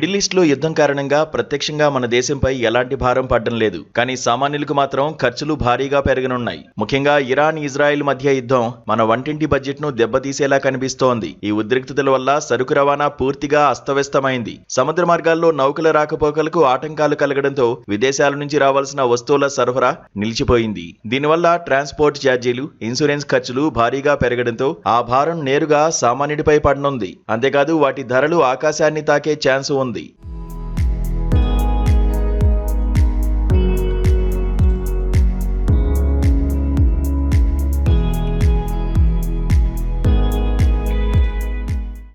Middle east లో యుద్ధం కారణంగా ప్రత్యక్షంగా మన దేశంపై ఎలాంటి భారం పడడం లేదు. కానీ సామాన్యులకు మాత్రం ఖర్చులు భారీగా పెరగనున్నాయి. ముఖ్యంగా ఇరాన్ ఇజ్రాయెల్ మధ్య యుద్ధం మన వంటింటి బడ్జెట్ ను దెబ్బతీసేలా కనిపిస్తోంది. ఈ ఉద్రిక్తతల వల్ల సరుకు రవాణా పూర్తిగా అస్తవ్యస్తమైంది. సముద్ర మార్గాల్లో నౌకల రాకపోకలకు ఆటంకాలు కలగడంతో విదేశాల నుంచి రావాల్సిన వస్తువుల సరఫరా నిలిచిపోయింది. దీనివల్ల ట్రాన్స్పోర్ట్ ఛార్జీలు, ఇన్సూరెన్స్ ఖర్చులు భారీగా పెరగడంతో ఆ భారం నేరుగా సామాన్యుడిపై పడనుంది. అంతేకాదు వాటి ధరలు ఆకాశాన్ని తాకే ఛాన్స్ ఉంది.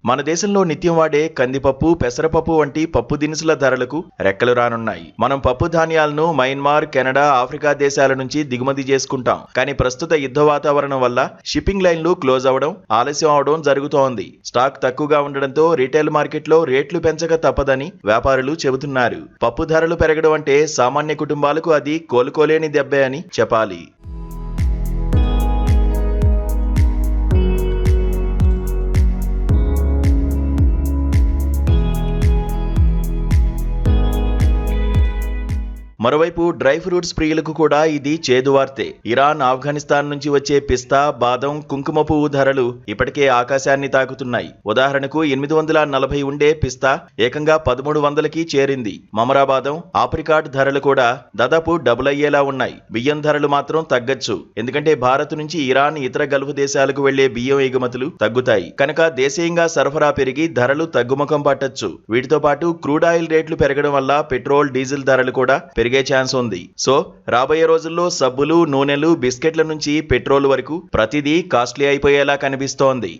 మన దేశంలో నిత్యం వాడే కందిపప్పు, పెసరపప్పు వంటి పప్పు దినుసుల ధరలకు రెక్కలు రానున్నాయి. మనం పప్పు ధాన్యాలను మయన్మార్, కెనడా, ఆఫ్రికా దేశాల నుంచి దిగుమతి చేసుకుంటాం. కానీ ప్రస్తుత యుద్ధ వాతావరణం వల్ల షిప్పింగ్ లైన్లు క్లోజ్ అవడం, ఆలస్యం అవడం జరుగుతోంది. స్టాక్ తక్కువగా ఉండడంతో రీటైల్ మార్కెట్లో రేట్లు పెంచక తప్పదని వ్యాపారులు చెబుతున్నారు. పప్పు ధరలు పెరగడం అంటే సామాన్య కుటుంబాలకు అది కోలుకోలేని దెబ్బే అని చెప్పాలి. మరోవైపు డ్రై ఫ్రూట్స్ ప్రియులకు కూడా ఇది చేదువార్తే. ఇరాన్, ఆఫ్ఘనిస్తాన్ నుంచి వచ్చే పిస్తా, బాదం, కుంకుమ పువ్వు ధరలు ఇప్పటికే ఆకాశాన్ని తాకుతున్నాయి. ఉదాహరణకు 840 ఉండే పిస్తా ఏకంగా 1300కి చేరింది. మమరా బాదం, ఆప్రికాట్ ధరలు కూడా దాదాపు డబుల్ అయ్యేలా ఉన్నాయి. బియ్యం ధరలు మాత్రం తగ్గచ్చు. ఎందుకంటే భారత్ నుంచి ఇరాన్, ఇతర గల్ఫ్ దేశాలకు వెళ్లే బియ్యం ఎగుమతులు తగ్గుతాయి. కనుక దేశీయంగా సరఫరా పెరిగి ధరలు తగ్గుముఖం పట్టొచ్చు. వీటితో పాటు క్రూడ్ ఆయిల్ రేట్లు పెరగడం వల్ల పెట్రోల్, డీజిల్ ధరలు కూడా పెరిగే ఛాన్స్ ఉంది. సో రాబోయే రోజుల్లో సబ్బులు, నూనెలు, బిస్కెట్ల నుంచి పెట్రోల్ వరకు ప్రతిదీ కాస్ట్లీ అయిపోయేలా కనిపిస్తోంది.